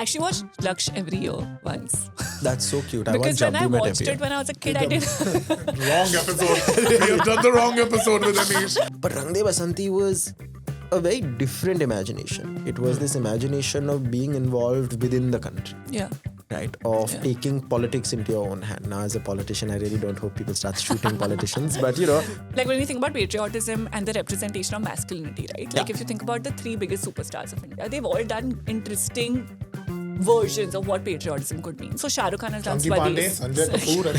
actually watch Laksh every year once. That's so cute. I Because watch when I Jab Bhi Met watched every it when I was a kid, I didn't. Wrong episode. We have done the wrong episode with Anish. But Rang De Basanti was a very different imagination. It was this imagination of being involved within the country. Yeah. Right, of taking politics into your own hand. Now, as a politician, I really don't hope people start shooting politicians, but you know. Like when we think about patriotism and the representation of masculinity, right? Like if you think about the three biggest superstars of India, they've all done interesting versions of what patriotism could mean. So Shah Rukh Khan has done Chunky Pandey, Swades. Sanjay Kapoor, and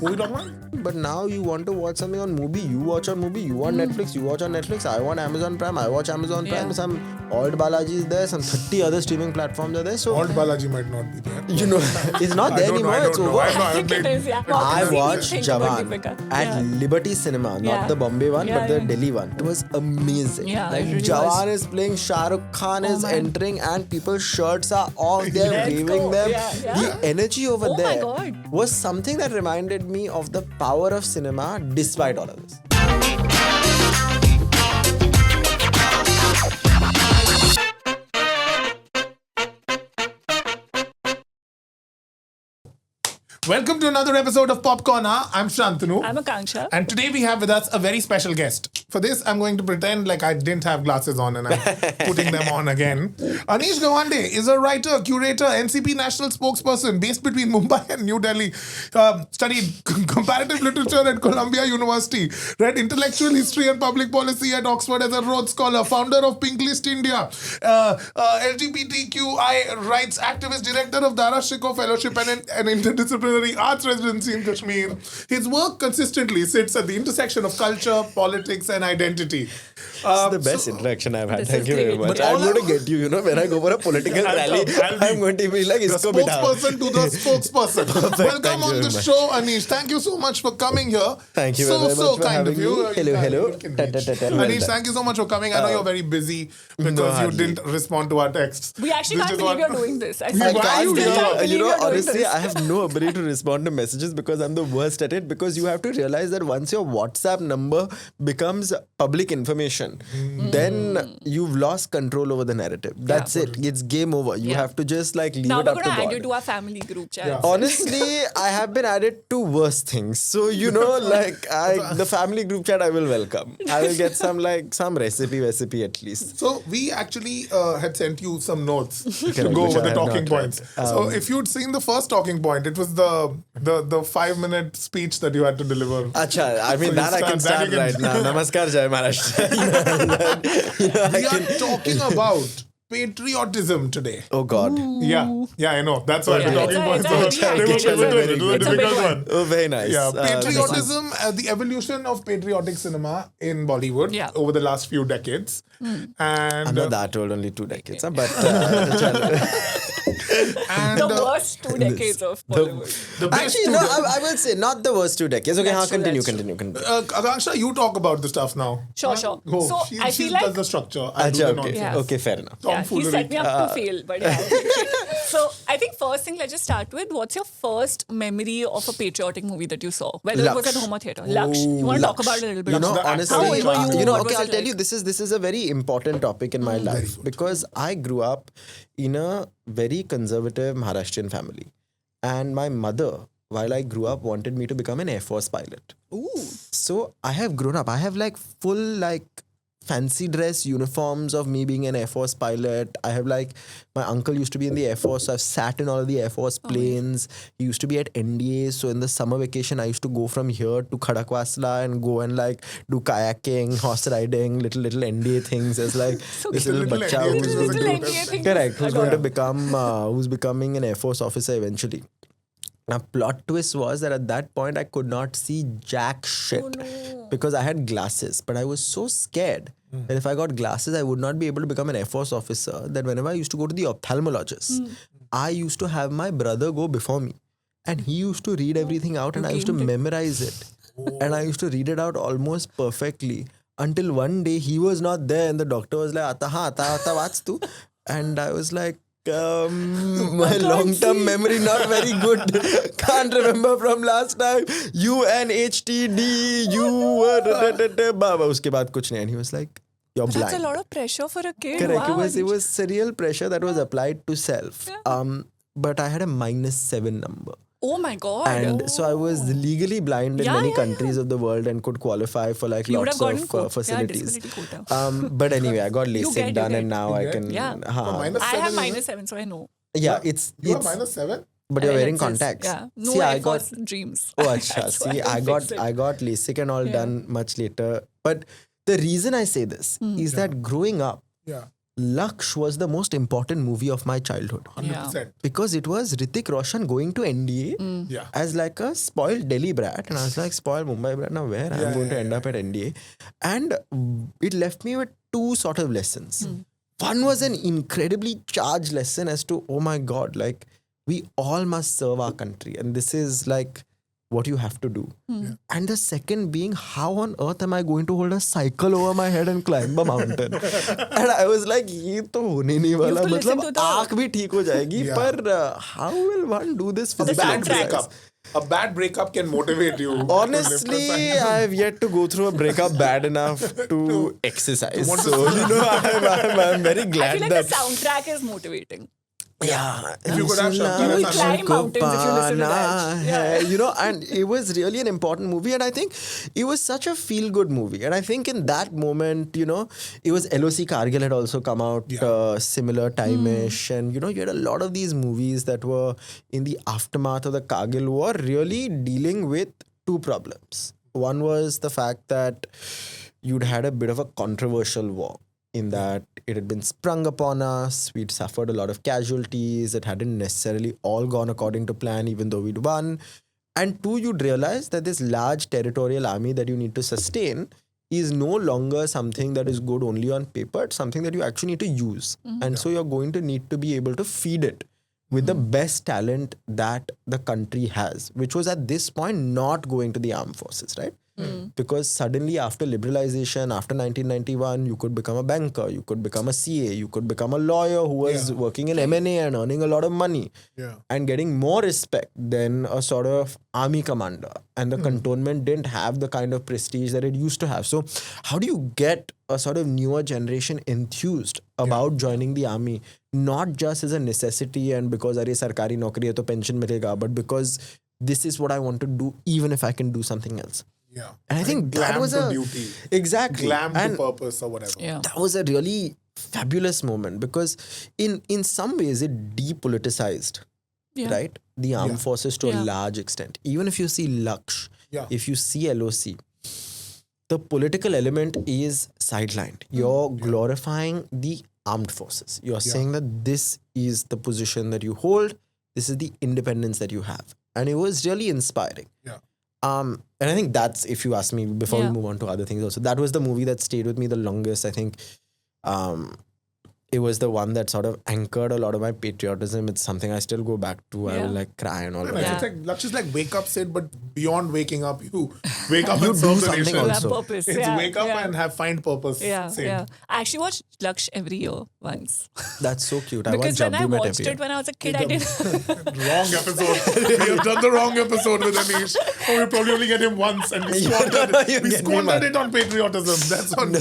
who are we talking about? But now you want to watch something on movie, you watch on movie, you want Netflix, you watch on Netflix, I want Amazon Prime, I watch Amazon Prime, some Old Balaji is there, some 30 other streaming platforms are there. So Old Balaji might not be there. you know, it's not there anymore, it's over. I think it is, yeah. I What watched do you think about Jawan Deepika? at Liberty Cinema, not the Bombay one, but the Delhi one. It was amazing. Yeah, like it really Jawan was. is playing, Shah Rukh Khan is man. entering, and people's shirts are off. They're Let's waving go. them. Yeah. The energy over Oh my there God. was something that reminded me of the power of cinema, despite all of this. Welcome to another episode of Popcorn. I'm Shantanu. I'm Akanksha. And today we have with us a very special guest. For this, I'm going to pretend like I didn't have glasses on and I'm putting them on again. Anish Gawande is a writer, curator, NCP national spokesperson based between Mumbai and New Delhi. Studied comparative literature at Columbia University. Read intellectual history and public policy at Oxford as a Rhodes Scholar. Founder of Pink List India. LGBTQI rights activist, director of Dara Shikoh Fellowship and an interdisciplinary arts residency in Kashmir. His work consistently sits at the intersection of culture, politics, and identity. It's the best interaction I've had. This Thank is you very great. much. But I'm all going to I- get you, when I go for a political rally, I'm going to be like, The isko bitao. spokesperson to the spokesperson. Welcome Thank you on very the much. show, Anish. Thank you so much for coming here. Thank you so, very much so for kind of having you. me. Hello. You can Ta, reach. ta, ta, ta. Well Anish, done. thank you so much for coming. I know you're very busy because you hardly. didn't respond to our texts. We actually Which can't is believe what- you're doing this. I I said, Why can't you still do can't that? believe you're doing honestly, this. I have no ability to respond to messages because I'm the worst at it. Because you have to realize that once your WhatsApp number becomes public information, then you've lost control over the narrative. That's it. It's game over. You have to just like leave Now it we're up to going to add God. you to our family group chat. Yeah. Honestly, I have been added to worse things. So, the family group chat I will welcome. I will get some recipe at least. So we actually had sent you some notes to Correct, go which over I the have talking not points. read. So if you'd seen the first talking point, it was the 5-minute speech that you had to deliver. Acha, I mean, So that I you can start- start that you right can- now. Namaskar, Jai Maharashtra. We are talking about patriotism today. Oh God. Yeah, I know. That's why the Yeah. talking It's points a were very they were high it was a It's a big difficult one. one. Oh, very nice. Yeah, patriotism, the evolution of patriotic cinema in Bollywood over the last few decades. And I'm not that old, only 2 decades. But and The worst 2 decades of Bollywood. the best actually, no, student- I will say not the worst 2 decades. Okay, That's true, continue. that's Akanksha, you talk about the stuff now. Sure. Go. So she I she feel does like the structure. I do Acha, the okay. nonsense. Yeah. Okay, fair enough. he Tomfoolery. set me up to fail, but yeah. So I think first thing, let's just start with what's your first memory of a patriotic movie that you saw, whether it was at Laksh. home or theater. Laksh. You want to talk about it a little bit? You know, The honestly, actor. How old were you? What okay, was I'll it tell like? you, this is a very important topic in my life because I grew up in a very conservative Maharashtrian family. And my mother, while I grew up, wanted me to become an Air Force pilot. Ooh. So I have grown up. I have full fancy dress uniforms of me being an Air Force pilot. I have my uncle used to be in the Air Force. So I've sat in all of the Air Force planes. He used to be at NDA. So in the summer vacation, I used to go from here to Khadakwasla and go and do kayaking, horse riding, little NDA things. As this little little bacha NDA who's things. going Little to NDA things. correct, who's I going to got become who's becoming an Air Force officer eventually. Now, plot twist was that at that point I could not see jack shit because I had glasses. But I was so scared that if I got glasses, I would not be able to become an Air Force officer. That whenever I used to go to the ophthalmologist, I used to have my brother go before me. And he used to read everything out and I used to memorize it. And I used to read it out almost perfectly. Until one day he was not there and the doctor was like, Ata what's tu? And I was like, my long-term memory not very good. Can't remember from last time. UNHTD, you were Baba. Uske baad kuch nahi. And he was like, you're But blind. that's a lot of pressure for a kid. Correct. Wow. It was surreal pressure that was applied to self. But I had a -7 number. Oh my God. And so I was legally blind in Yeah, many yeah, countries of the world and could qualify for like You would have lots gotten of facilities. disability quota. But anyway, I got You LASIK get, done you and now You I get? can. Yeah. -7 I have is it? -7, so I know. Yeah, it's You have -7? but you're And wearing it says- contacts. Yeah. No See, Air I got. Force dreams. Oh, acha. That's why See, I fixed it. I got LASIK and all Yeah. done much later. But the reason I say this is that growing up, Yeah. Laksh was the most important movie of my childhood 100%. because it was Hrithik Roshan going to NDA Yeah. as like a spoiled Delhi brat, and I was like, spoiled Mumbai brat. Now where I'm going to end up at NDA, and it left me with two sort of lessons. One was an incredibly charged lesson as to, oh my God, like we all must serve our country, and this is like what you have to do. And the second being, how on earth am I going to hold a cycle over my head and climb a mountain? And I was like, ये तो होने नहीं वाला, to listen मतलब to the- आँख भी ठीक हो जाएगी, Yeah. पर how will one do this A physical bad exercise? breakup. A bad breakup can motivate you. Honestly, I have yet to go through a breakup bad enough to exercise. want to So, you know, I'm very I glad feel like that. the soundtrack is motivating. Yeah. If you could have Shantanu You will and climb Akanksha. mountains if you listen to that. Yeah. You know, and it was really an important movie, and I think it was such a feel-good movie. And I think in that moment, you know, it was LOC Kargil had also come out similar time-ish, and you know, you had a lot of these movies that were in the aftermath of the Kargil war, really dealing with two problems. One was the fact that you'd had a bit of a controversial war, in that it had been sprung upon us, we'd suffered a lot of casualties, it hadn't necessarily all gone according to plan, even though we'd won. And two, you'd realize that this large territorial army that you need to sustain is no longer something that is good only on paper, it's something that you actually need to use. And so you're going to need to be able to feed it with the best talent that the country has, which was at this point not going to the armed forces, right? Because suddenly after liberalization, after 1991, you could become a banker, you could become a CA, you could become a lawyer who was working in M&A and earning a lot of money and getting more respect than a sort of army commander. And the cantonment didn't have the kind of prestige that it used to have. So how do you get a sort of newer generation enthused about joining the army? Not just as a necessity and because are sarkari naukri hai to pension milega, but because this is what I want to do even if I can do something else. Yeah. And I think that glam was to a duty. Exactly. Glam and to purpose or whatever. Yeah. that was a really fabulous moment because in some ways it depoliticized, right? The armed forces to a large extent. Even if you see Laksh, if you see LOC, the political element is sidelined. You're glorifying the armed forces. You're saying that this is the position that you hold. This is the independence that you have. And it was really inspiring. Yeah. And I think that's, if you ask me, before we move on to other things also, that was the movie that stayed with me the longest. I think it was the one that sort of anchored a lot of my patriotism. It's something I still go back to. I will like cry and all that. It's like Laksh is like wake up Sid, but beyond waking up, you wake up You and do serve the something nation. You have also. purpose. It's yeah, wake up yeah. and have find purpose. Yeah, Sid. yeah. I actually watch Laksh every year once. That's so cute. I watched Because when I Jabri Met watched every year. it when I was a kid, I didn't. Wrong episode. We have done the wrong episode with Anish. Or we probably only get him once and we squandered You it. We get me squandered mad. it on patriotism. That's on.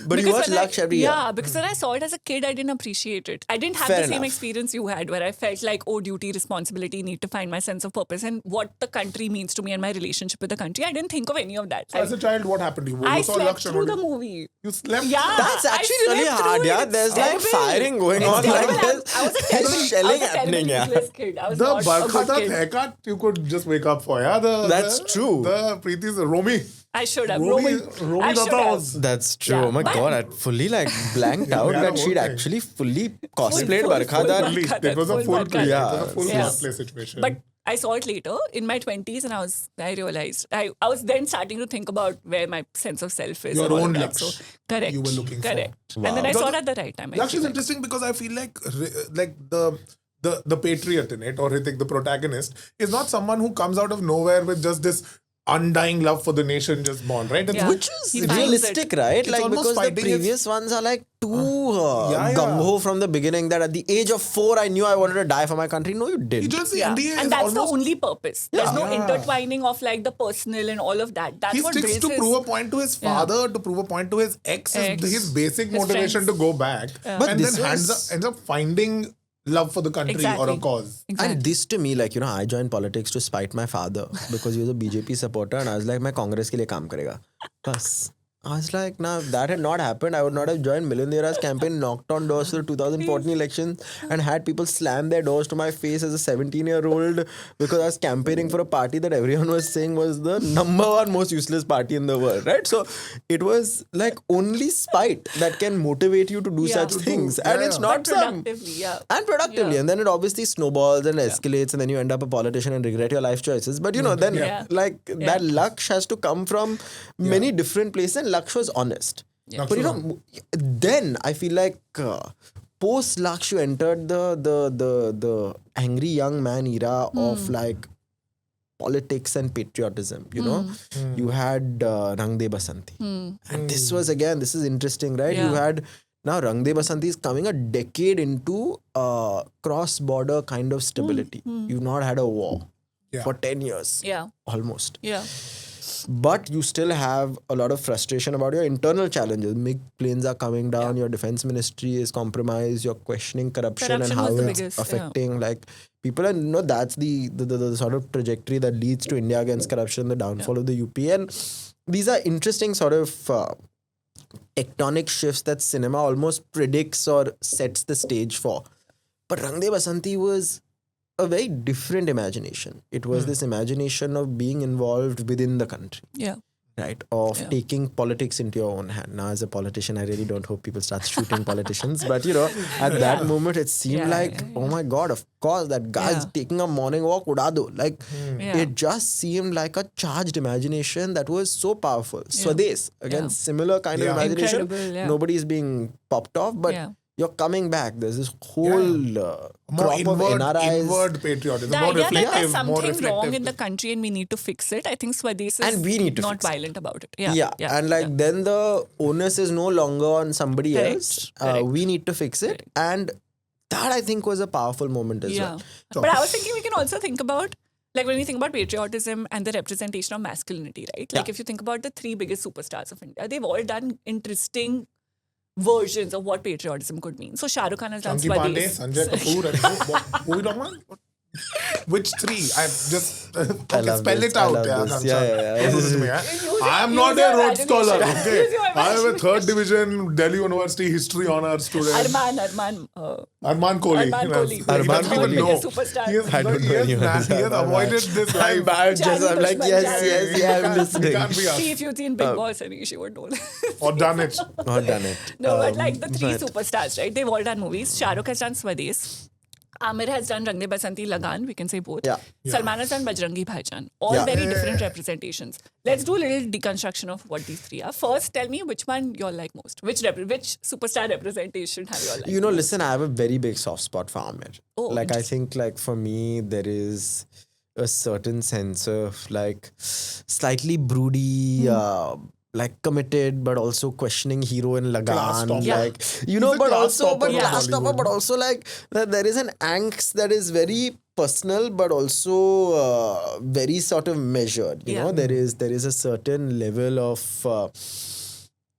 But you Because watch when Laksh every year. Yeah, because when I saw it as a kid, I didn't appreciate it. I didn't have Fair the same enough. experience you had where I felt like, oh, duty, responsibility, need to find my sense of purpose and what the country means to me and my relationship with the country. I didn't think of any of that. So as a child, what happened to you? I You saw slept Laksh and through what the did you- movie. You slept? Yeah. That's I actually really slept hard, through yeah. it. There's like It's firing going terrible. on. It's Like terrible. there's, I was a terrible, there's shelling I was a terrible happening, yeah. useless kid. I was The not a Barkha good that kid. haircut, you could just wake up for. Yeah, That's true. The Preeti's Romy. I should have. Romy I should Datta have. was. That's true. Yeah, Oh my but- god, I'd fully like blanked out had a that whole she'd thing. actually fully cosplayed full Barkha that. Barkha. It was a full Barkha. play. It Yeah. was a full Yeah. cosplay situation. But I saw it later in my 20s and I realized I was then starting to think about where my sense of self is. Your and all own of that. Laksh So, correct. you were looking for. correct. Wow. And then I Because saw it at the right time. I Laksh feel is like. interesting because I feel like the patriot in it, or Hrithik, the protagonist, is not someone who comes out of nowhere with just this undying love for the nation just born, right? It's Yeah. Which He is finds realistic, right? It's like almost because the fighting previous ones are like too yeah. gung-ho from the beginning that at the age of 4 I knew I wanted to die for my country. No, you You didn't. just see Yeah. NDA And is that's almost... the only purpose. There's no Yeah. intertwining of like the personal and all of that. That's He what sticks builds to his... prove a point to his father, to prove a point to his ex. His basic his motivation friends. to go back. But And this then was- ends up finding love for the country or a Exactly. cause. Exactly. And this to me, like, you know, I joined politics to spite my father because he was a BJP supporter and I was like, मैं कांग्रेस के लिए काम करेगा. बस. I was like, now if that had not happened, I would not have joined Milind Dera's campaign, knocked on doors for the 2014 elections and had people slam their doors to my face as a 17-year-old because I was campaigning for a party that everyone was saying was the number one most useless party in the world, right? So it was like only spite that can motivate you to do Yeah. such things. And it's yeah. not But some... productively, yeah. And productively. Yeah. And then it obviously snowballs and escalates and then you end up a politician and regret your life choices. But you know, then Yeah. like that Laksh has to come from many different places and Laksh was honest. Yeah. But you know, then I feel like post Laksh you entered the angry young man era of like politics and patriotism, you know. You had Rang De Basanti. And this was again, this is interesting, right? You Yeah. had now Rang De Basanti is coming a decade into cross-border kind of stability. You've not had a war for 10 years. Yeah. Almost. Yeah. But you still have a lot of frustration about your internal challenges. MiG planes are coming down, your defense ministry is compromised, you're questioning corruption and Corruption how was the it's biggest, affecting like people. And you know, that's the sort of trajectory that leads to India against corruption, the downfall of the UP. And these are interesting sort of tectonic shifts that cinema almost predicts or sets the stage for. But Rang De Basanti was a very different imagination. It was this imagination of being involved within the country, Yeah. right? Of taking politics into your own hand. Now, as a politician, I really don't hope people start shooting politicians. But, you know, at that moment, it seemed like, oh my God, of course, that guy's taking a morning walk, udado. Like, it just seemed like a charged imagination that was so powerful. Swades, again, similar kind of imagination. Incredible, yeah. Nobody's being popped off, but you're coming back. There's this whole More crop of NRIs. inward patriotism, The more idea that reflective, there's more something reflective. wrong in the country and we need to fix it. I think Swades is And we need to not fix it. violent about it. Yeah. And like then the onus is no longer on somebody Correct, else. correct. We need to fix it. And that I think was a powerful moment as well. But I was thinking we can also think about, like when we think about patriotism and the representation of masculinity, right? Like if you think about the three biggest superstars of India, they've all done interesting versions of what patriotism could mean. So Shah Rukh Khan has done Chunky Pandey, Swades. Sanjay Kapoor, and who we talking about? Which three? I've just okay, love spell this. it I out. love Yeah, this. Akanksha. Yeah. Listen to me, yeah. Use I am your- not use a your Rhodes Scholar. imagination. Okay, Use your I am a imagination. third division Delhi University history honor student. Arman. Arman Kohli. Arman Kohli. He Arman doesn't even Kohli. know. Biggest superstar. He has, I don't he know has, anyone. he has avoided this I'm life. bad. Just, I'm like, Jani yes, Dushman, I'm He listening. can't be us. See, if you've seen Big Boss, Anish, you would know. Or done it. Not done it. No, but like the three but- superstars, right? They've all done movies. Shah Rukh has done Swades. Amir has done Rang De Basanti, Lagan, we can say both. Yeah. Salman has done Bajrangi Bhaijaan. All Yeah. very different representations. Let's do a little deconstruction of what these three are. First, tell me which one you all like most. Which superstar representation have you all liked? You know, listen, I have a very big soft spot for Amir. Oh, Like, I think, like, for me, there is a certain sense of, like, slightly broody, like, committed, but also questioning hero in Class Lagan. topper. Yeah. Like, you know, He's a but class also, topper but of class topper, Bollywood. but also, like, there is an angst that is very personal, but also very sort of measured. You know, there is a certain level of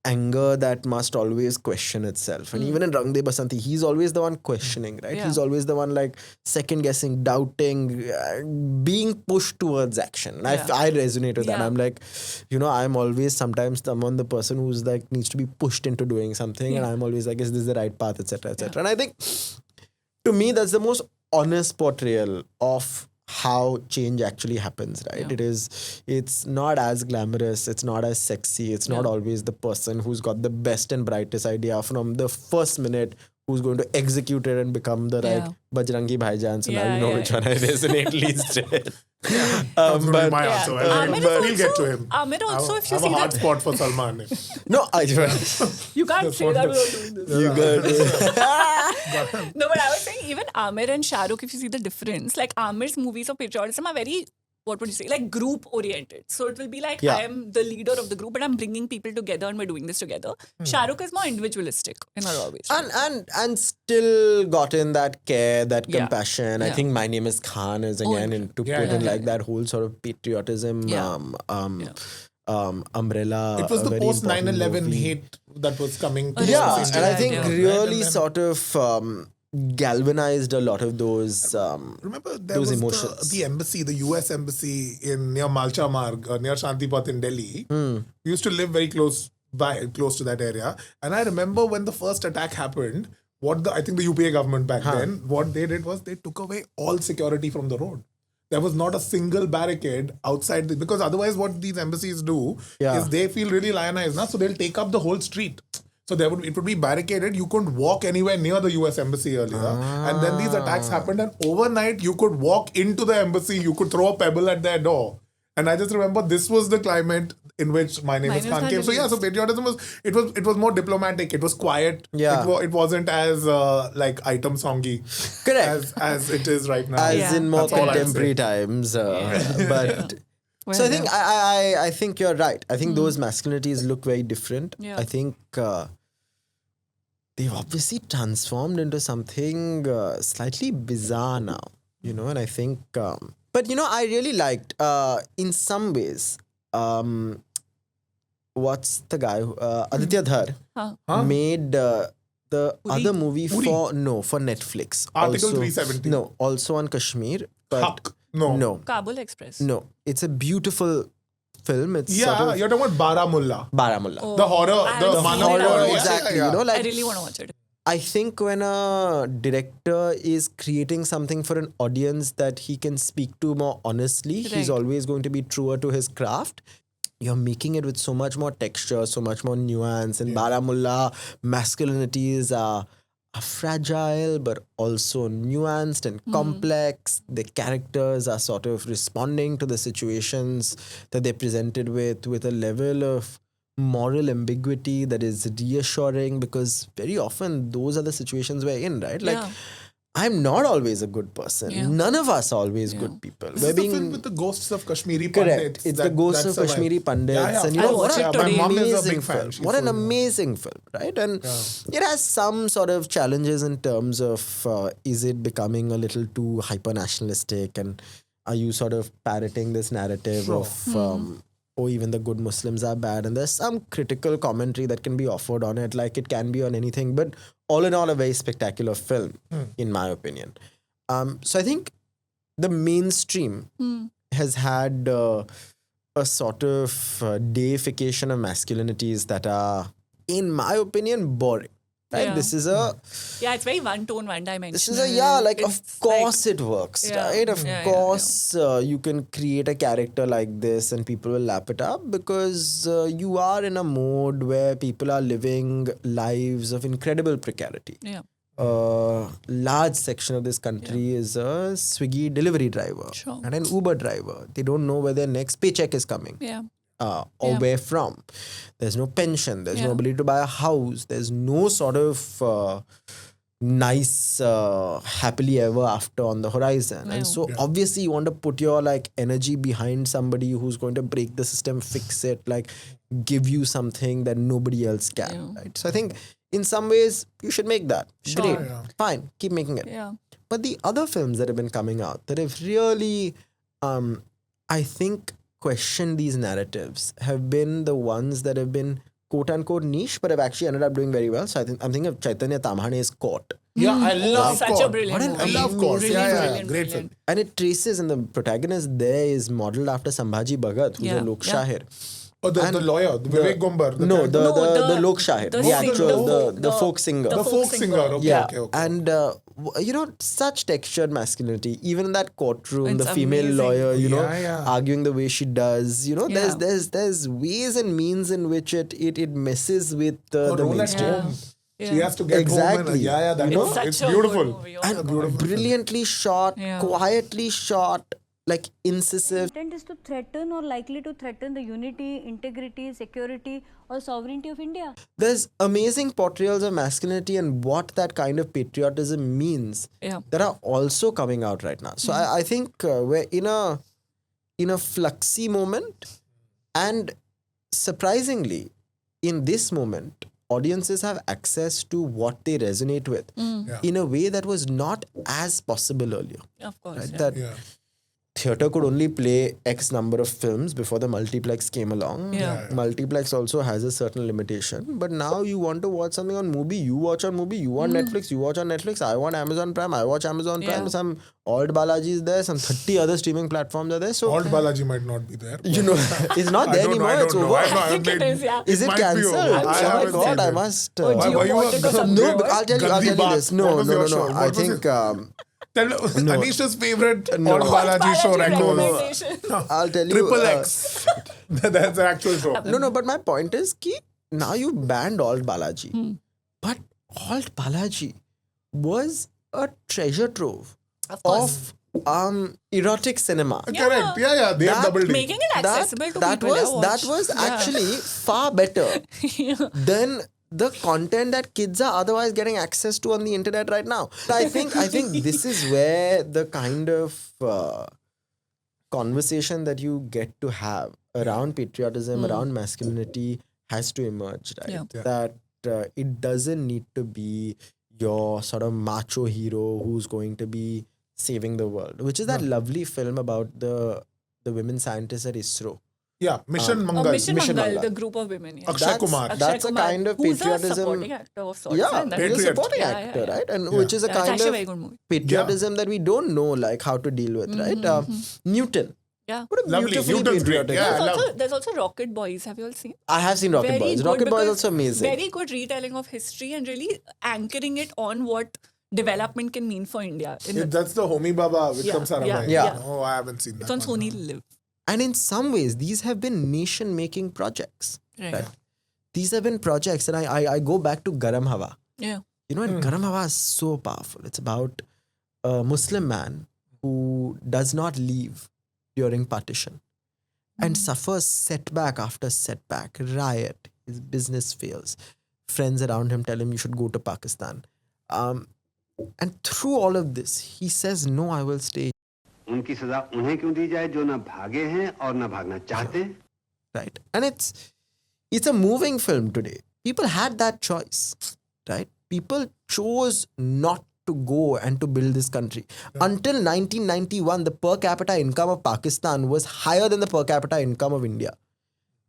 anger that must always question itself. And even in Rang De Basanti, he's always the one questioning, right? Yeah. He's always the one like second guessing, doubting, being pushed towards action. And I resonate with that. Yeah. I'm like, you know, I'm always sometimes someone, the person who's like needs to be pushed into doing something. And I'm always like, is this the right path, etc., etc. And I think to me, that's the most honest portrayal of how change actually happens, right? It's not as glamorous, it's not as sexy, it's not always the person who's got the best and brightest idea from the first minute who's going to execute it and become the right Bajrangi Bhaijaan. So now you know which one I resonate least with. That's going to be my Yeah. answer. Amir We'll is get to also- him. Amir also, if you I have see a hard that, spot for Salman. No, you can't say that without doing this. you got No, but I was saying even Amir and Shah Rukh, if you see the difference, like Amir's movies of patriotism are very what would you say, like group oriented. So it will be like, Yeah. I am the leader of the group and I'm bringing people together and we're doing this together. Shah Rukh is more individualistic in a lot of ways. And still got in that care, that Yeah. compassion. I Yeah. think My Name is Khan is again in to Yeah, put in yeah, like that whole sort of patriotism umbrella. It was a the very post important 9/11 movie. hate that was coming. To Yeah, the and I scene, think right? really And then- sort of galvanized a lot of those. Remember, there those was emotions. the embassy, the US embassy in near Malcha Marg, near Shantipat in Delhi. We used to live very close to that area. And I remember when the first attack happened, I think the UPA government back then, what they did was they took away all security from the road. There was not a single barricade outside because otherwise what these embassies do is they feel really lionized, so they'll take up the whole street. So it would be barricaded. You couldn't walk anywhere near the US embassy earlier. And then these attacks happened, and overnight you could walk into the embassy, you could throw a pebble at their door. And I just remember this was the climate in which My Name is Khan came. So so patriotism was more diplomatic. It was quiet. Yeah. It wasn't as like item songy. Correct. As it is right now. As in more That's all I'd contemporary say. times. But so I think I think you're right. I think those masculinities look very different. Yeah. I think they've obviously transformed into something slightly bizarre now, and I think but I really liked in some ways what's the guy Aditya Dhar made the other movie for Netflix. Article also, 370. No, also on Kashmir, but Haq. No. Kabul Express. no, it's a beautiful film. It's Yeah, sort of you're talking about Baramulla. Baramulla. The horror, I the haven't Manav seen it. horror. Yeah, exactly. Yeah, yeah. I Like really want to watch it. I think when a director is creating something for an audience that he can speak to more honestly, he's Right. always going to be truer to his craft. You're making it with so much more texture, so much more nuance. In Baramulla, masculinities are fragile, but also nuanced and complex. The characters are sort of responding to the situations that they're presented with a level of moral ambiguity that is reassuring, because very often those are the situations we're in, right? Like, Yeah. I'm not always a good person. Yeah. None of us are always good people. This We're is the film with the ghosts of Kashmiri correct. Pandits. It's the ghosts of that's Kashmiri Pandits, Yeah, and I'll what watch it an today. My mom is a amazing big fan. film. She What an told me. amazing film, right? And it has some sort of challenges in terms of is it becoming a little too hyper nationalistic, and are you sort of parroting this narrative of even the good Muslims are bad, and there's some critical commentary that can be offered on it, like it can be on anything, but all in all a very spectacular film in my opinion. So I think the mainstream has had a sort of deification of masculinities that are, in my opinion, boring. Right? Yeah. This is It's very one tone, one dimension. this is of course it works, Yeah. right? Of Yeah, course you can create a character like this and people will lap it up because you are in a mode where people are living lives of incredible precarity. Yeah. A large section of this country is a Swiggy delivery driver Sure. and an Uber driver. They don't know where their next paycheck is coming. Yeah. Or where from. There's no pension. There's no Yeah. ability to buy a house. There's no sort of nice happily ever after on the horizon. No. And so obviously you want to put your like energy behind somebody who's going to break the system, fix it, like give you something that nobody else can. Yeah. Right? So I think in some ways you should make that. Sure. Great. Yeah. Fine. Keep making it. Yeah. But the other films that have been coming out that have really, I think, questioned these narratives have been the ones that have been quote unquote niche, but have actually ended up doing very well. So I'm thinking of Chaitanya Tamhane's Court. Yeah, I love Such Court. a brilliant What an movie. I love Court. Really Yeah, yeah, brilliant, great brilliant. film. And it traces, and the protagonist there is modeled after Sambhaji Bhagat, who's Yeah, a Lok yeah. Shahir. Oh, the lawyer, Vivek Gombar. The Lok Shahir, the the sing- actual, the the- folk singer. The folk singer. Okay, Yeah, okay. and such textured masculinity, even in that courtroom, It's the female amazing. lawyer, Yeah, yeah. arguing the way she does, Yeah. there's ways and means in which it messes with Oh, the Roll at mainstream. Home. Yeah. She has to get home. Exactly. And, yeah, that You know? was, Such it's a good beautiful. movie. Oh, And my God. brilliantly shot, Yeah. quietly shot, like incisive. Intent is to threaten or likely to threaten the unity, integrity, security, or sovereignty of India. There's amazing portrayals of masculinity and what that kind of patriotism means Yeah. that are also coming out right now. So I think we're in in a fluxy moment, and surprisingly, in this moment, audiences have access to what they resonate with in a way that was not as possible earlier. Of course. Right? Yeah. That Yeah. theatre could only play X number of films before the multiplex came along. Yeah. Multiplex also has a certain limitation. But now you want to watch something on Mubi, you watch on Mubi, you want Netflix, you watch on Netflix, I want Amazon Prime, I watch Amazon Prime, Yeah. some Alt Balaji is there, some 30 other streaming platforms are there. So, Alt Balaji might not be there. you know, it's not there anymore, it's over. I think it is, yeah. Is it might be cancelled? over. I Oh my haven't God, seen I it. must. Oh, do you were you want a it or no, something? no, I'll tell Gandhi you Bath. this. No, What was no, your no, show? no. What I was think. Tell Anish's favorite No. Alt Balaji show record. recommendation. I'll tell you. Triple X. That's the actual show. No, but my point is ki now you banned Alt Balaji. But Alt Balaji was a treasure trove Of course. of erotic cinema. Correct. Yeah. They have That double D. Making it accessible to people. That was actually far better than the content that kids are otherwise getting access to on the internet right now. I think this is where the kind of conversation that you get to have around patriotism, around masculinity has to emerge, right? Yeah. That it doesn't need to be your sort of macho hero who's going to be saving the world, which is that lovely film about the women scientists at ISRO. Yeah. Mission Oh, Mangal. Mission Mission Mangal, Mangal. the group of women. Yeah. Akshay Kumar. That's a Kumar, kind of who's patriotism. a supporting actor of sorts. Yeah, and that he's a was- Patriot. supporting Yeah, actor, yeah. right? And Yeah. which is a Yeah, it's kind actually a of very good movie. patriotism that we don't know like how to deal with, right? Newton. Yeah. What a Lovely. beautifully Newton's great. patriotic. Yeah. There's there's also Rocket Boys. Have you all seen? I have seen Rocket Very Boys. good Rocket Boys is because also amazing. Very good retelling of history and really anchoring it on what development can mean for India. That's the Homi Baba with Yeah, Sarabhai. yeah, yeah. Oh, I haven't seen that. It's on one. Sony Live. And in some ways, these have been nation-making projects. Right. These have been projects, and I go back to Garam Hawa. Yeah. You know, and Garam Hawa is so powerful. It's about a Muslim man who does not leave during partition and suffers setback after setback, riot. His business fails. Friends around him tell him you should go to Pakistan. And through all of this, he says, no, I will stay. उनकी सजा उन्हें क्यों दी जाए जो ना भागे हैं और ना भागना चाहते हैं Right? And it's a moving film today. People had that choice, right? People chose not to go and to build this country. Until 1991, the per capita income of Pakistan was higher than the per capita income of India.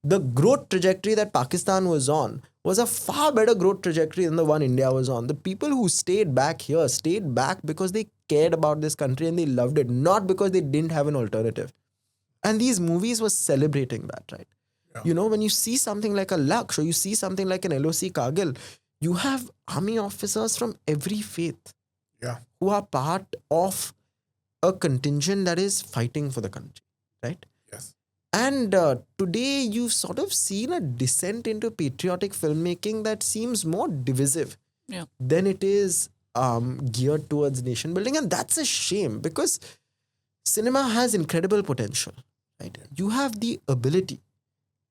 The growth trajectory that Pakistan was on was a far better growth trajectory than the one India was on. The people who stayed back here stayed back because they cared about this country and they loved it, not because they didn't have an alternative. And these movies were celebrating that, right? Yeah. You know, when you see something like a Laksh or you see something like an LOC Kargil, you have army officers from every faith who are part of a contingent that is fighting for the country, right? Yes. And today you've sort of seen a descent into patriotic filmmaking that seems more divisive than it is geared towards nation building. And that's a shame because cinema has incredible potential, right? You have the ability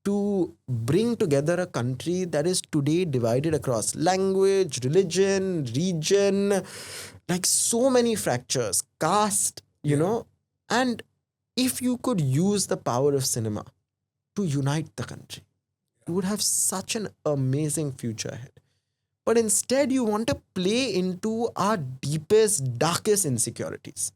to bring together a country that is today divided across language, religion, region, like so many fractures, caste, you know, and if you could use the power of cinema to unite the country, you would have such an amazing future ahead. But instead, you want to play into our deepest, darkest insecurities.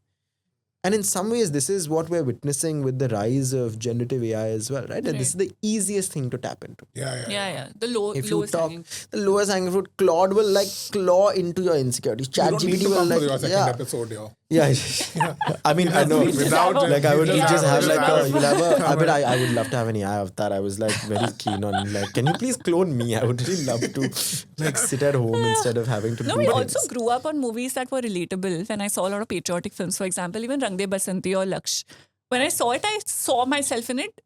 And in some ways, this is what we're witnessing with the rise of generative AI as well, right? And this is the easiest thing to tap into. Yeah. The If you lowest talk, hanging. the lowest hanging fruit, Claude will like claw into your insecurities. You don't need ChatGPT to will come like, for your second episode, yo. yeah. I mean, I know. Without Like I would just just have have- like just you'll have- have a, I mean I would love to have an AI avatar. I was like very keen on like, can you please clone me? I would really love to like sit at home instead of having to No, do we things. also grew up on movies that were relatable. When I saw a lot of patriotic films, for example, even Rang De Basanti or Laksh. When I saw it, I saw myself in it,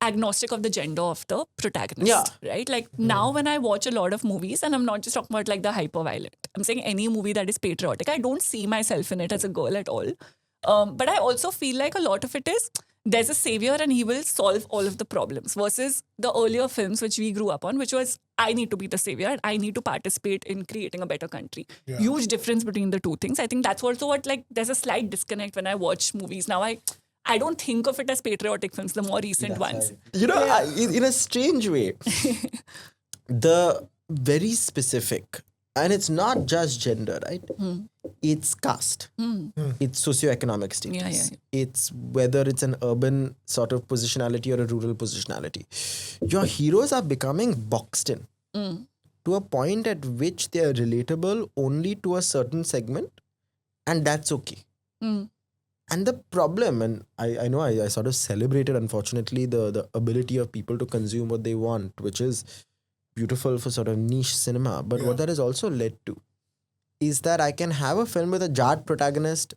agnostic of the gender of the protagonist. Yeah. Right? Like now when I watch a lot of movies, and I'm not just talking about like the hyper-violent. I'm saying any movie that is patriotic. I don't see myself in it as a girl at all. But I also feel like a lot of it is there's a savior and he will solve all of the problems versus the earlier films which we grew up on, which was I need to be the savior and I need to participate in creating a better country. Yeah. Huge difference between the two things. I think that's also what like there's a slight disconnect when I watch movies. Now I don't think of it as patriotic films, the more recent ones. You know, in a strange way, the very specific, and it's not just gender, right? It's caste, it's socioeconomic status, it's whether it's an urban sort of positionality or a rural positionality. Your heroes are becoming boxed in to a point at which they are relatable only to a certain segment, and that's okay. And the problem, and I know I sort of celebrated, unfortunately, the ability of people to consume what they want, which is beautiful for sort of niche cinema. But what that has also led to is that I can have a film with a Jat protagonist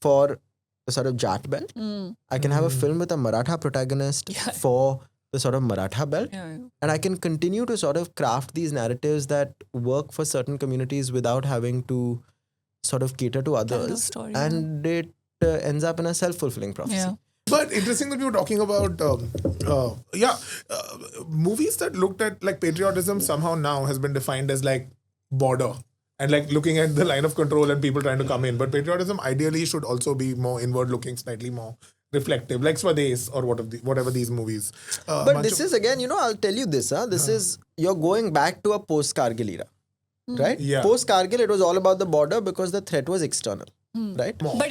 for the sort of Jat belt. I can have a film with a Maratha protagonist for the sort of Maratha belt. And I can continue to sort of craft these narratives that work for certain communities without having to sort of cater to others. Story, and it ends up in a self-fulfilling prophecy. But interesting that you were talking about, movies that looked at like patriotism somehow now has been defined as like border and like looking at the line of control and people trying to come in. But patriotism ideally should also be more inward looking, slightly more reflective, like Swades or whatever these movies. But this is again, I'll tell you this. This is, you're going back to a post-Kargil era, right? Yeah. Post-Kargil, it was all about the border because the threat was external, right? But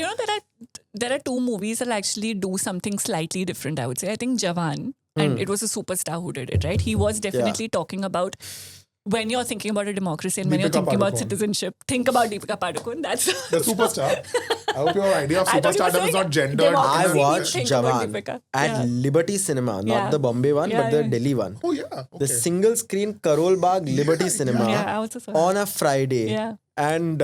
there are two movies that actually do something slightly different, I would say. I think Jawan, and it was a superstar who did it, right? He was definitely talking about when you're thinking about a democracy and when you're Deepika thinking about Padukone. citizenship, think about Deepika Padukone. That's the superstar. I hope your idea of I thought you were superstardom is saying not gendered. democracy. I Think watched about Jawan Deepika. at Liberty Cinema, not Yeah. the Bombay one, Yeah, but the yeah. Delhi one. Oh yeah. Okay. The single screen Karol Bagh Liberty Cinema Yeah, I also saw on a Friday. Yeah. And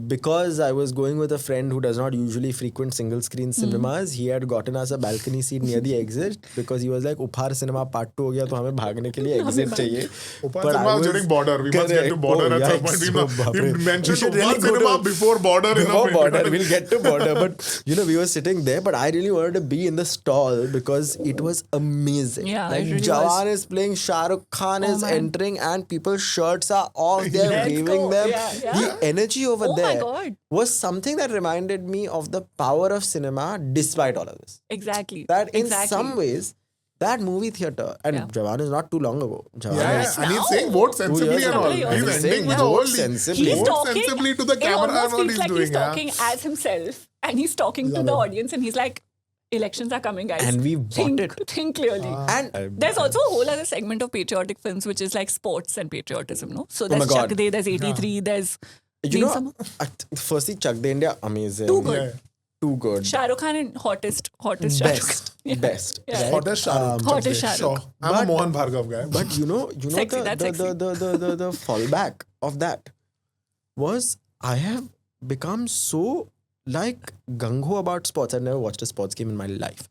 because I was going with a friend who does not usually frequent single screen cinemas, he had gotten us a balcony seat near the exit because he was like, Uphar cinema part 2 हो गया तो हमें भागने के लिए exit चाहिए. Upar But I cinema was- during border. We must get to Correct. border Oh, at some yikes. point. Oh, We baapre. mentioned should Upar really go cinema to- before border. Before border, we'll get to border. But we were sitting there, but I really wanted to be in the stall because it was amazing. Yeah, like it really Jawan is playing, Shah Rukh Khan is man. entering, and people's shirts are off. They're Let's waving go. them. Yeah, yeah. The energy over Oh my there God. was something that reminded me of the power of cinema, despite all of this. Exactly. That in exactly. some ways, that movie theater, and Yeah. Jawan is not too long ago. Jawan Yeah, is and he's now. saying vote 2 sensibly years and ago. all. He's He's saying ending with vote all sensibly. He's vote talking sensibly to the it camera and almost all feels he's like doing. he's talking as himself and he's talking to the audience and he's like, elections are coming, guys. And we bought think, it. Think clearly. And There's also a whole other segment of patriotic films which is like sports and patriotism, no? So there's my God. Chak De, there's 83, there's... you Name know, some. firstly, Chak De India, amazing. Too good. Yeah. Too good. Shah Rukh Khan and hottest Shah Rukh Khan. Best. Best. Yeah. right? Hottest Shah Rukh. Hottest Shah Sure. Rukh. I'm a Mohan Bhargav guy. But you know Sexy, that's the fallback of that was I have become so like gung-ho about sports. I've never watched a sports game in my life,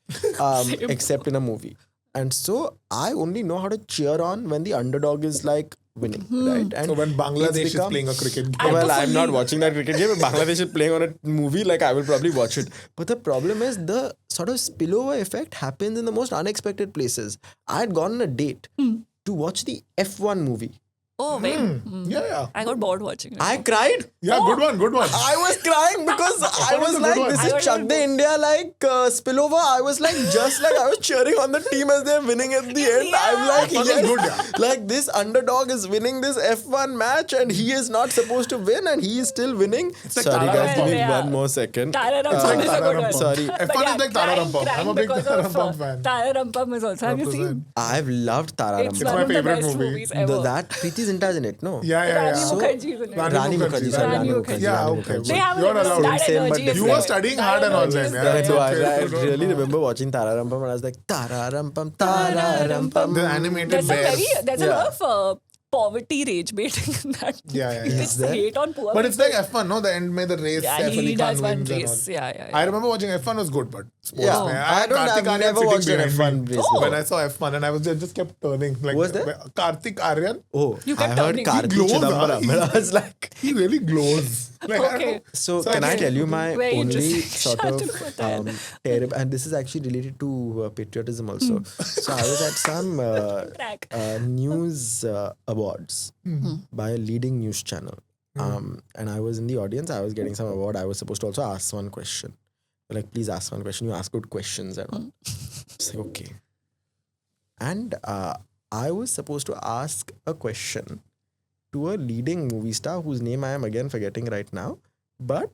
except in a movie. And so I only know how to cheer on when the underdog is like winning, right? And So when Bangladesh it's is become- playing a cricket game. I well, prefer I'm not league. watching that cricket game. If Bangladesh is playing on a movie, like I will probably watch it. But the problem is the sort of spillover effect happens in the most unexpected places. I had gone on a date to watch the F1 movie. Oh, very. Yeah. I got bored watching it. I cried. Yeah, good one. I was crying because I was a good like, one. this I is got Chak it. De India like spillover. I was like, just like I was cheering on the team as they're winning at the end. I'm like, F1 is yes, good, yeah. like this underdog is winning this F1 match and he is not supposed to win and he is still winning. like Sorry Tara guys, give me Rampam. one more second. Tara Rampam is a good one. Sorry. But F1 yeah, is like Tara crying- Rampam. crying I'm a big because Tara of, Rampam fan. Tara Rampam is also. Have you seen? I've loved Tara It's Rampam. one my of the favorite best movie. movies ever. That Preeti Zinta is in it, no? Yeah. Rani Mukherjee is in it. Rani Mukherjee, sorry, Rani Rani Mukherjee. Mukherjee. Yeah, Rani okay. Mukherjee. They have You're that allowed. energy Same, but is different. You were there. studying That hard and all energy then, is yeah. there, So I Okay. really remember watching Tara Rampam and I was like, Tara Rampam, Tara Rampam. The animated There's bears. a lot of poverty rage baiting in that. Yeah. It's hate on poor. But it's like F1, no? The end may the race. Yeah, Saif he Ali does Khan one wins and race. all. Yeah. I remember watching F1 was good, but sports. Yeah. man. I had don't- Kartik I've Aaryan never sitting watched an behind F1 me. race Oh. When I saw F1 and I was just kept turning. Like, Who was there? Kartik Aaryan. Oh, You I kept heard turning. Karthi He glows, Chidambaram. huh? And I was like, He really glows. Like, I don't Okay. know. so can I tell you my Very only interesting. sort Shut of up, Patel. terrible, and this is actually related to patriotism also. So I was at some Track. news awards by a leading news channel. And I was in the audience. I was getting some award. I was supposed to also ask one question. like, please ask one question. You ask good questions and all. It's like, okay. And I was supposed to ask a question to a leading movie star whose name I am again forgetting right now. But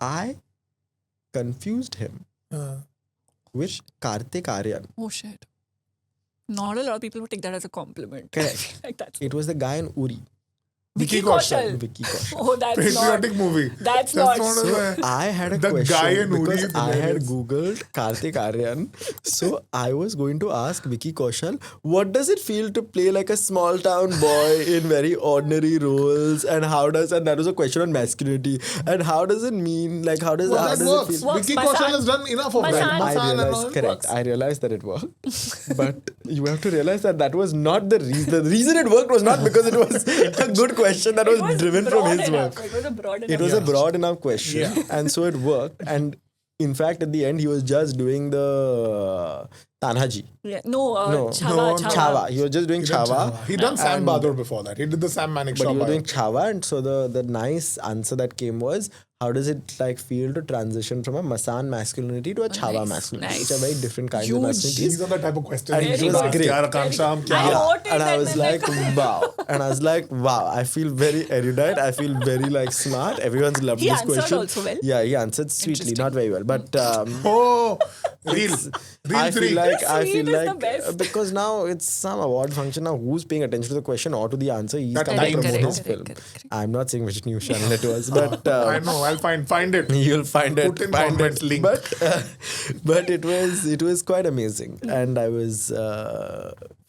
I confused him with Kartik Aryan. Oh shit. Not a lot of people would take that as a compliment. Correct. Like that's It was the guy in Uri. Vicky Kaushal. Vicky Kaushal. Oh, that's Patriotic not. movie. That's not. a- I had a The question guy in Uri because is I had hilarious. googled Kartik Aryan. So I was going to ask Vicky Kaushal, what does it feel to play like a small town boy in very ordinary roles, and that was a question on masculinity, and how does it mean, like how does Well, how that does works. it feel? Works. Vicky Masan. Kaushal has done enough of that. Masan. I Masan and all. realized, correct. works. I realized that it worked, but you have to realize that was not the reason. The reason it worked was not because it was a good question that It was driven from broad his enough. work. It was a broad enough. It was a broad enough question, Yeah. and so it worked. And in fact, at the end, he was just doing the Tanhaji. Yeah. No, No, Chava. Chava. He was just doing Chava. He done Sam And- Bahadur before that. He did the Sam Manik But Shaw you were bio. doing Chava, and so the nice answer that came was, how does it like feel to transition from a Masan masculinity to a Chava nice, masculinity? nice. Which are very different kinds Huge. of masculinities. These are the type of questions And you it should was ask. great. Yaar, Akanksha, hum kya I hai? wrote it And I and was then like, wow. And I was like, wow, I feel very erudite. I feel very like smart. Everyone's loved He this answered question. also well. Yeah, he answered sweetly, Interesting. not very well. But Oh, Reel I 3. feel like Sweet is the best. because now it's some award function now. Who's paying attention to the question or to the answer? He's That come to time promote zone. his film. Correct. I'm not saying which news channel it was, but I know. I'll find it. you'll find it. Put in find comments it. link. But it was quite amazing, and I was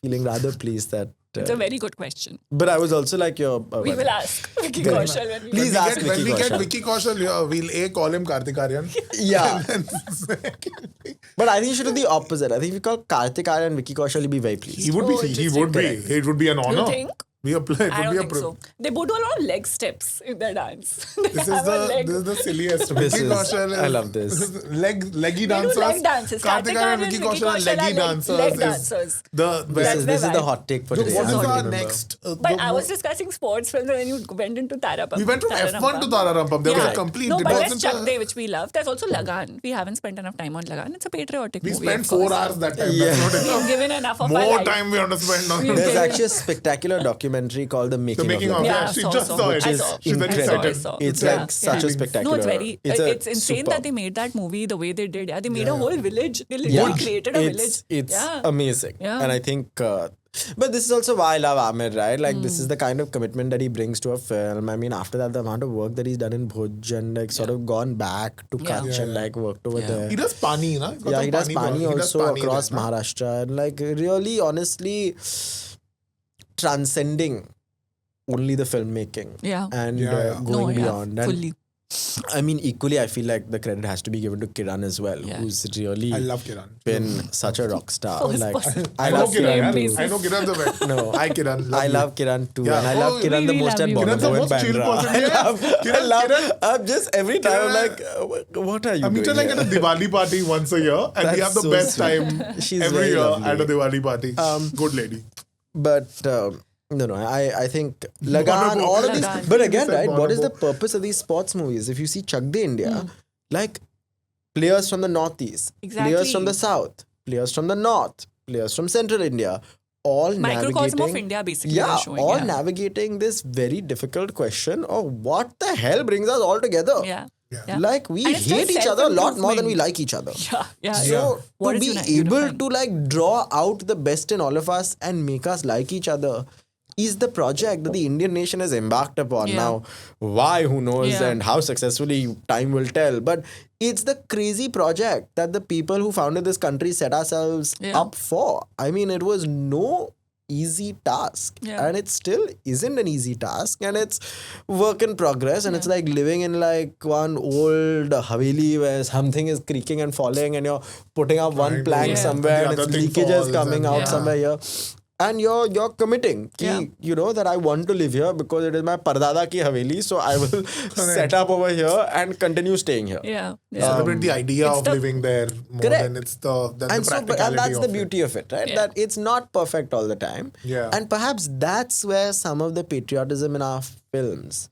feeling rather pleased that. It's a very good question. But I was also like your. We will ask Vicky Kaushal when we Please ask When Vicky we get Kaushal. Vicky Kaushal here, we'll call him Kartik Aryan. Yeah. And But I think you should do the opposite. I think if you call Kartik Aryan and Vicky Kaushal, you'll be very pleased. he would Oh, be. He interesting. would be. It would be an honor. You think? It I would be don't a think so. They both do a lot of leg steps in their dance. They This is have a leg. the silliest. This Vicky is- Kaushal I love this. Leggy They do dancers. leg dances. Kartik Aryan, Vicky Kaushal are leggy dancers. Leg is dancers. The This That's is their this is the vibe. hot take for What today. is I our remember. next? But I was discussing sports films and then you went into Tarapam. We went from F1 to Tararampam. There was a complete. No, it but there's wasn't Chak a- De, which we love. There's also Lagan. We haven't spent enough time on Lagan. It's a patriotic We movie. spent of 4 course. hours that time. Yeah. That's not We've enough. given enough of our More life. time we want to spend on We've There's given- actually a spectacular documentary called The Making, the making of of. It. Yeah, Yeah, she saw, just saw. saw I it. saw. She's very Incredible. excited. It's Yeah. like such a Feelings. spectacular. No, it's very. a It's insane super. that they made that movie the way they did. Yeah, they made a Yeah. whole village. They Yeah. literally created a village. It's Yeah. amazing. Yeah. And I think, but this is also why I love Amir, right? Like, this is the kind of commitment that he brings to a film. I mean, after that, the amount of work that he's done in Bhuj and like sort of gone back to Yeah. Kutch and like worked over Yeah. there. He does Pani, na? He's got Yeah, some he does Pani work. He does also Pani across there, na? Maharashtra, and like really, honestly, transcending only the filmmaking Yeah. and Yeah. going No, yeah, beyond. And fully. I mean, equally, I feel like the credit has to be given to Kiran as well, Yeah. who's really I love Kiran. been such a rock star. First Like, person. I know love Kiran. Kiran yeah. too. I know Kiran's a bit. No. Hi Kiran. I you. love Kiran too, Yeah. and I love Oh, Kiran the we most love at you. Kiran's the Bonobo and most chill Bandra. person. Yeah. I love. Kiran- I'm just every time I'm Kiran- like, what are you I meet her doing? like at a here? Diwali party once a year, and we That's have the so best sweet. time She's every very year lovely. at a Diwali party. Good lady. But no, I think Lagan, Bonobo. all of these. Lagan. But again, You said right? What is the Bonobo. purpose of these sports movies? If you see Chak De India, like players from the northeast, players from Exactly. the south, players from the north, players from central India, all Microcosm navigating. of India, basically. Yeah, they're showing, all yeah. navigating this very difficult question of what the hell brings us all together. Yeah. Yeah. Yeah. Like we And it's just hate each other a lot more than we self-improvement. like each other. Yeah. Yeah. So What to is be unifying? able to like draw out the best in all of us and make us like each other is the project that the Indian nation has embarked upon. Yeah. Now, why, who knows, Yeah. and how successfully, time will tell. But it's the crazy project that the people who founded this country set ourselves Yeah. up for. I mean, it was no easy task, Yeah. and it still isn't an easy task, and it's work in progress, and it's like living in like one old haveli where something is creaking and falling, and you're putting up one Right. plank Yeah. somewhere, The and other its thing leakages falls coming and- out Yeah. somewhere here. And you're committing, ki, Yeah. you know, that I want to live here because it is my pardada ki haveli, so I will set up over here and continue staying here. Yeah. Yeah. Celebrate the idea it's of the- living there more Correct. than it's the And so, practicality and that's the of beauty of it, right? Yeah. That it's not perfect all the time. Yeah. And perhaps that's where some of the patriotism in our films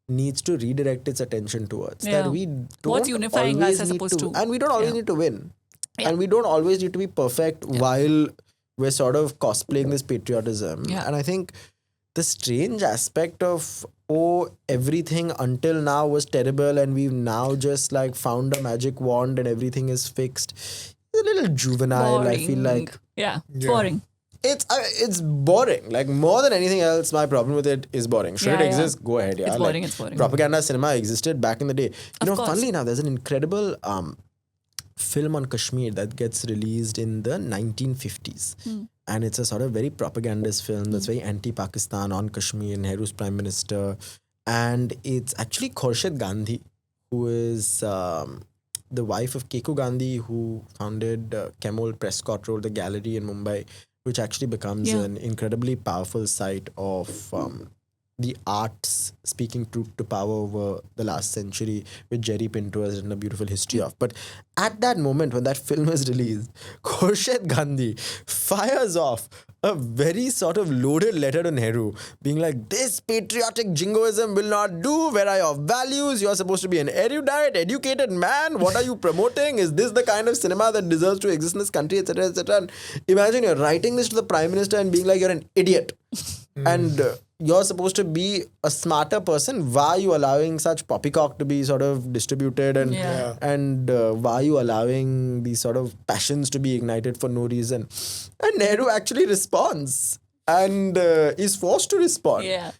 needs to redirect its attention towards. Yeah. That we don't What's unifying us always as need opposed to- and we don't always Yeah. need to win. Yeah. And we don't always need to be perfect while we're sort of cosplaying this patriotism. Yeah. And I think the strange aspect of, everything until now was terrible and we've now just like found a magic wand and everything is fixed, is a little juvenile. I feel like Yeah. Boring. it's boring. Like more than anything else, my problem with it is boring. Should Yeah, it yeah. exist? Go ahead. Yeah. It's Like, boring, it's boring. Propaganda cinema existed back in the day. Of course. Funnily enough, there's an incredible film on Kashmir that gets released in the 1950s. And it's a sort of very propagandist film that's very anti-Pakistan, on Kashmir, Nehru's prime minister. And it's actually Khurshid Gandhi, who is the wife of Keku Gandhi, who founded Kemol Prescott Road, the gallery in Mumbai, which actually becomes an incredibly powerful site of the arts speaking truth to power over the last century, which Jerry Pinto has written a beautiful history of. But at that moment when that film is released, Khurshid Gandhi fires off a very sort of loaded letter to Nehru, being like, this patriotic jingoism will not do. Where are your values? You're supposed to be an erudite, educated man. What are you promoting? Is this the kind of cinema that deserves to exist in this country, etc., etc.? And imagine you're writing this to the Prime Minister and being like, you're an idiot. And you're supposed to be a smarter person. Why are you allowing such poppycock to be sort of distributed? And why are you allowing these sort of passions to be ignited for no reason? And Nehru actually responds and is forced to respond. Yeah.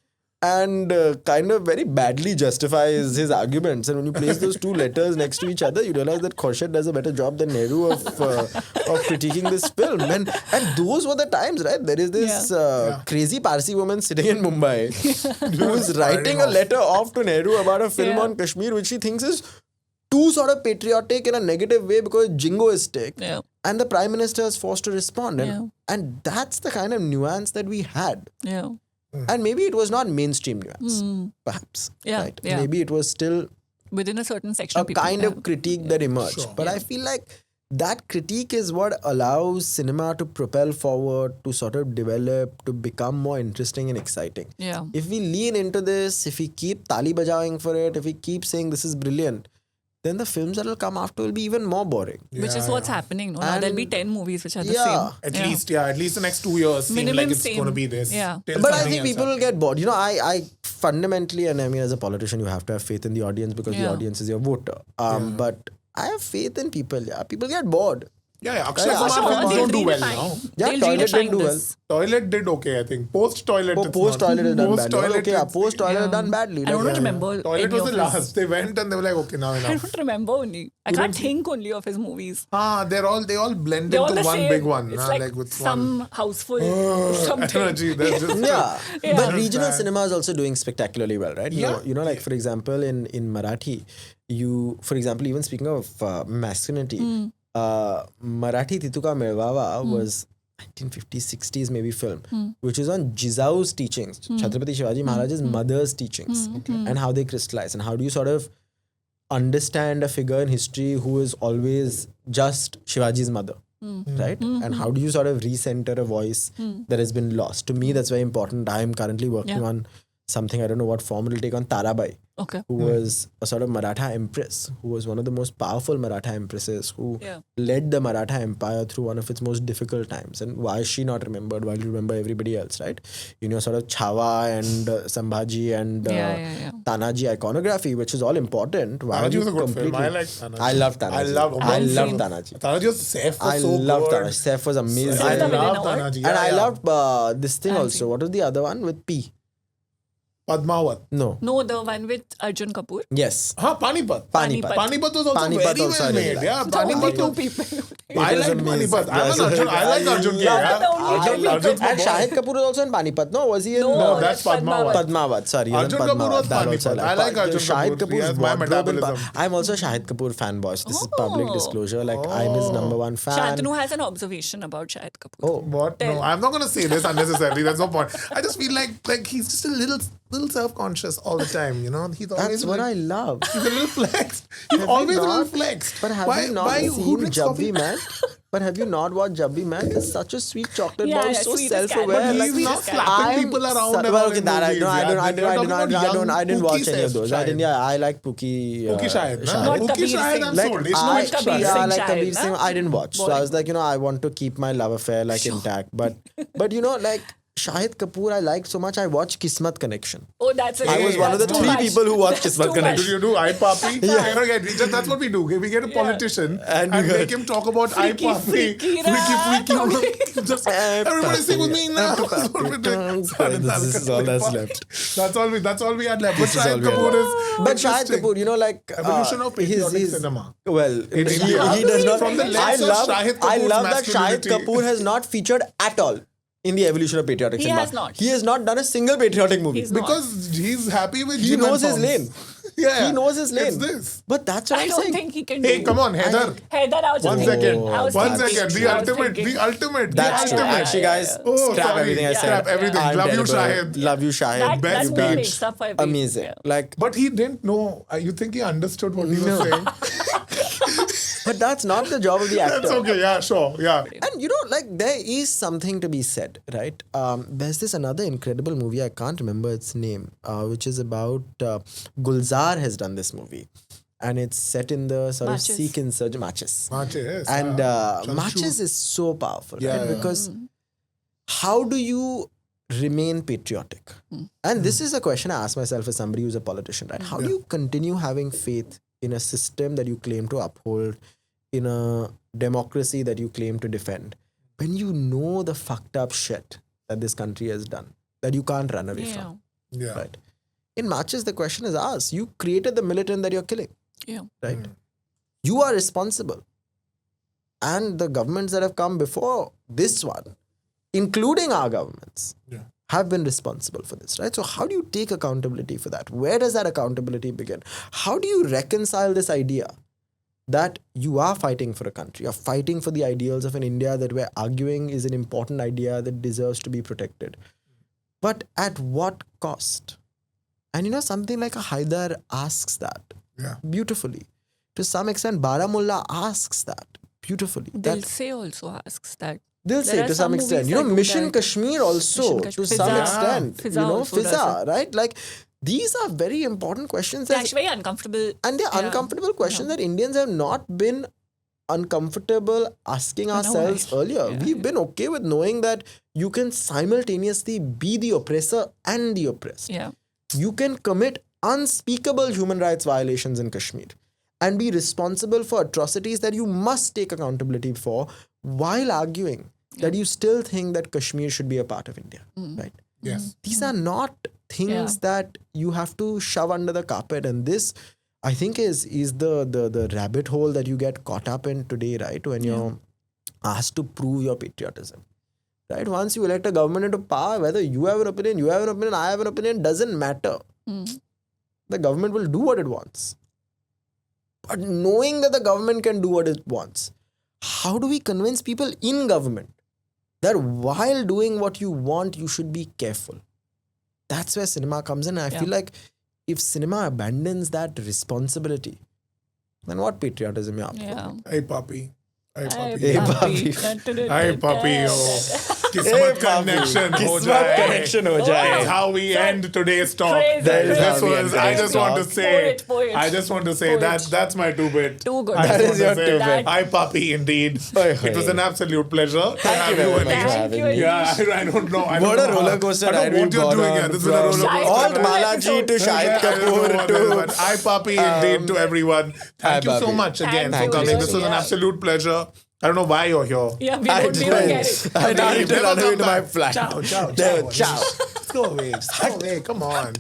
And kind of very badly justifies his arguments. And when you place those two letters next to each other, you realize that Khurshid does a better job than Nehru of critiquing this film. And those were the times, right? There is this crazy Parsi woman sitting in Mumbai who is writing a letter off to Nehru about a film on Kashmir, which she thinks is too sort of patriotic in a negative way because jingoistic. Yeah. And the Prime Minister is forced to respond. And that's the kind of nuance that we had. Yeah. And maybe it was not mainstream nuance, perhaps. Yeah, Right? yeah. Maybe it was still Within a certain section a of people. kind of critique that emerged. But I feel like that critique is what allows cinema to propel forward, to sort of develop, to become more interesting and exciting. Yeah. If we lean into this, if we keep tali bajawing for it, if we keep saying this is brilliant, then the films that will come after will be even more boring. Which is what's happening. No? Now there'll be 10 movies which are the Yeah. same. At least the next 2 years seem Minimum like it's same. going to be this. Yeah. Till But I something think else people will get bored. You know, I fundamentally, and I mean, as a politician, you have to have faith in the audience because the Yeah. audience is your voter. But I have faith in people. Yeah, people get bored. Yeah. Akshay Yeah, Kumar Akshay films Kumar don't do well redefine. now. Yeah, They'll Toilet redefine didn't do well. this. Toilet did okay, I think. Post-toilet, it's Post not. toilet is done badly. Post-toilet, Okay, it's- post toilet done badly. I don't Like, remember. Toilet any was of the his- last. They went and they were like, okay, now I enough. don't remember only. I can't think only of his movies. They all blend They're all into the one same. big one. It's like with some houseful or something. energy. There's just Yeah. Yeah. But regional cinema is also doing spectacularly well, right? Yeah. You know, like for example, in Marathi, for example, even speaking of masculinity, Marathi Tituka Melvava was 1950s, 60s maybe film, which is on Jizau's teachings, Chhatrapati Shivaji Maharaj's mother's teachings, and how they crystallize, and how do you sort of understand a figure in history who is always just Shivaji's mother, right? And how do you sort of recenter a voice that has been lost? To me, that's very important. I am currently working on something, I don't know what form it'll take, on Tarabai, Okay. who was a sort of Maratha empress, who was one of the most powerful Maratha empresses, who led the Maratha Empire through one of its most difficult times. And why is she not remembered while you remember everybody else, right? You know, sort of Chhawa and Sambhaji and Tanaji iconography, which is all important. Why Tanaji you was a good film. completely- I like Tanaji. I love Tanaji. I love love Tanaji. Tanaji was Saif was I so love good. Tanaji. Saif was amazing. Saif the I villain love award. Tanaji. And I Yeah. loved this thing also. What was the other one with P? Padmavat. No. No, the one with Arjun Kapoor. Yes. Panipat. Panipat. Panipat was also Panipat very also I well really made. liked. Yeah, The only Panipat. two people. I was like amazing. Panipat. Yes. I like Arjun K. Yeah, Yeah. the only two Arjun people. And Shahid Kapoor was also in Panipat, no? Was he in? No, that's Padmavat. Padmavat, sorry. he was in Arjun Kapoor was That also Panipat. I like Arjun Shahid Kapoor. He Kapoor's has my wardrobe in metabolism. I'm also a Shahid Kapoor fanboy, so this is public Oh. disclosure. Like, I'm his number one fan. Shantanu has an observation about Shahid Kapoor. Oh. What? No, I'm not going to say this unnecessarily. That's no point. I just feel like he's just a little little self-conscious all the time, you know. He's always That's what I love. He's a little flexed. He's Have you always a little not- flexed. But have Why- you not why who seen drinks Jab coffee? We Met? But have you not watched Jab We Met? It's such a sweet chocolate Yeah, bar, yeah, so sweet as cat. self-aware. But Like, he's we not just slapping I'm people around. well, and all okay, in that I movies, don't, I yeah. don't, I You're don't, I talking don't, about I don't, young I didn't Pookie watch any of Saif those. I didn't. Shahid. Yeah, I like Pookie. Pookie Shahid, na? Not Pookie Kabir Shahid, Singh. I'm Like, sold. It's Not not Kabir Shahid. yeah, Singh like Shahid, Kabir na? Singh, I didn't watch. So I was like, I want to keep my love affair like intact. But you know, like Shahid Kapoor, I liked so much. I watched Kismat Connection. Oh, that's a I was one of the that's 3 too much. people who watched That's Kismat too Connection. Did you do eye poppy? That's what we do. We get a politician And and, you make go, him talk about eye poppy. freaky raat. Just everybody sing with me now. That's what we do. This is all that's left. That's all we had left. But This is all Shahid we had Kapoor left. is But Shahid interesting. Kapoor, you know, like Evolution of patriotic cinema. Well, In he India. does not. From the I lens of love. Shahid I Kapoor's love that Shahid masculinity. Kapoor has not featured at all in the evolution of patriotic He cinema. has not. He has not done a single patriotic movie. He's not. Because he's happy with He gym knows and his forms. lane. Yeah, He knows his lane. It's this. But that's what I I'm don't saying. think he can Hey, do. come on, Heather. Heather, I was just One thinking. second. I was One thinking. second. I The was ultimate. thinking. The ultimate. That's the true. ultimate. Actually, guys, Oh, scrap sorry. everything I said. Scrap everything. I'm Love you, terrible. Shahid. Love you, Shahid. That You've movie done makes up for everything. amazing. Yeah. Like, But he didn't know. You think he understood what he was saying? but that's not the job of the actor. That's okay. Yeah, sure. Yeah. And you know, like there is something to be said, right? There's this another incredible movie, I can't remember its name, which is about Gulzar has done this movie. And it's set in the sort Maachis. of Sikh insurgent Maachis. Maachis, And Chanchu. Maachis is so powerful, Yeah, right? yeah. Because how do you remain patriotic? And this is a question I ask myself as somebody who's a politician, right? How do you continue having faith in a system that you claim to uphold, in a democracy that you claim to defend, when you know the fucked up shit that this country has done, that you can't run away Yeah. from, Yeah. right? In Maachis, the question is asked. You created the militant that you're killing, Yeah. right? You are responsible. And the governments that have come before this one, including our governments, Yeah. have been responsible for this, right? So how do you take accountability for that? Where does that accountability begin? How do you reconcile this idea that you are fighting for a country, you're fighting for the ideals of an India that we're arguing is an important idea that deserves to be protected? But at what cost? And you know, something like a Haidar asks that Yeah. beautifully. To some extent, Baramulla asks that beautifully. They'll That say also asks that. they'll There say are to some movies extent. You that know, do Mission that. Kashmir also, Mission to Kashmir. some Fizza. extent. Fizza You know, also does Fizza, right? Like, these are very important questions. They're that- actually very uncomfortable. and they're Yeah. uncomfortable questions that Indians have not been uncomfortable asking ourselves while. earlier. Yeah, We've been okay with knowing that you can simultaneously be the oppressor and the oppressed. Yeah. You can commit unspeakable human rights violations in Kashmir and be responsible for atrocities that you must take accountability for, while arguing that you still think that Kashmir should be a part of India, right? Yes. These are not things that you have to shove under the carpet. And this, I think, is the rabbit hole that you get caught up in today, right? When you're asked to prove your patriotism, right? Once you elect a government into power, whether you have an opinion, I have an opinion, doesn't matter. The government will do what it wants. But knowing that the government can do what it wants, how do we convince people in government that while doing what you want, you should be careful? That's where cinema comes in. I feel like if cinema abandons that responsibility, then what patriotism you up for? Yeah. Hey, puppy. Hey, puppy. Hey, puppy. Hey, puppy. Oh. Hey, Kismat puppy. connection ho Kismat jaye. connection ho jaye. That's how we end today's talk. Crazy. That is This how we was, end I today's just want to talk. say, Poet. I just want to say Poet. that's my two-bit. Too good. I That just is want to your say, two-bit. hi, puppy, indeed. Oy, It was oy. an absolute pleasure to have you you, very much Anish. for having me. Yeah, I don't know. I What don't a know roller how- coaster I don't ride know what we've you're gone doing on here. This is a roller from coaster. Alt Balaji to Shahid Kapoor to... Hi, puppy, indeed, to everyone. Thank you so puppy. much again Thank for you. coming. This was an Yeah. absolute pleasure. I don't know why you're here. Yeah, we I don't get it. I need to Never run come away to my back. flat. Ciao, ciao, There, ciao. ciao. Just go away. Just go away. Come on.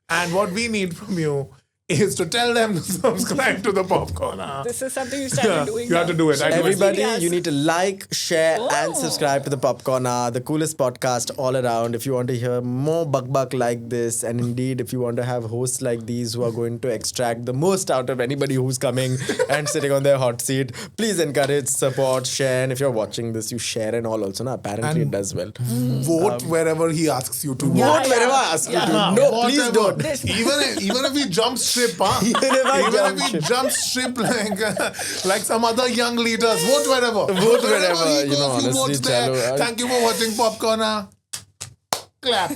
And what we need from you is to tell them to subscribe to the Popcorn. This is something you started doing. You have to do it. I do it. Everybody, Yes. you need to like, share, and Oh. subscribe to the Popcorn Hour, the coolest podcast all around. If you want to hear more buck like this, and indeed, if you want to have hosts like these who are going to extract the most out of anybody who's coming and sitting on their hot seat, please encourage, support, share, and if you're watching this, you share and all also. Na? Apparently, it does well. Vote wherever he asks you to vote. Vote wherever I ask you to. No, please Whatever. don't. Even if we jump ship, huh? Even if we jump ship like some other young leaders, vote wherever. Vote wherever, he you know, goes, he honestly, votes there. chalo. Thank you for watching Popcorn. Clap.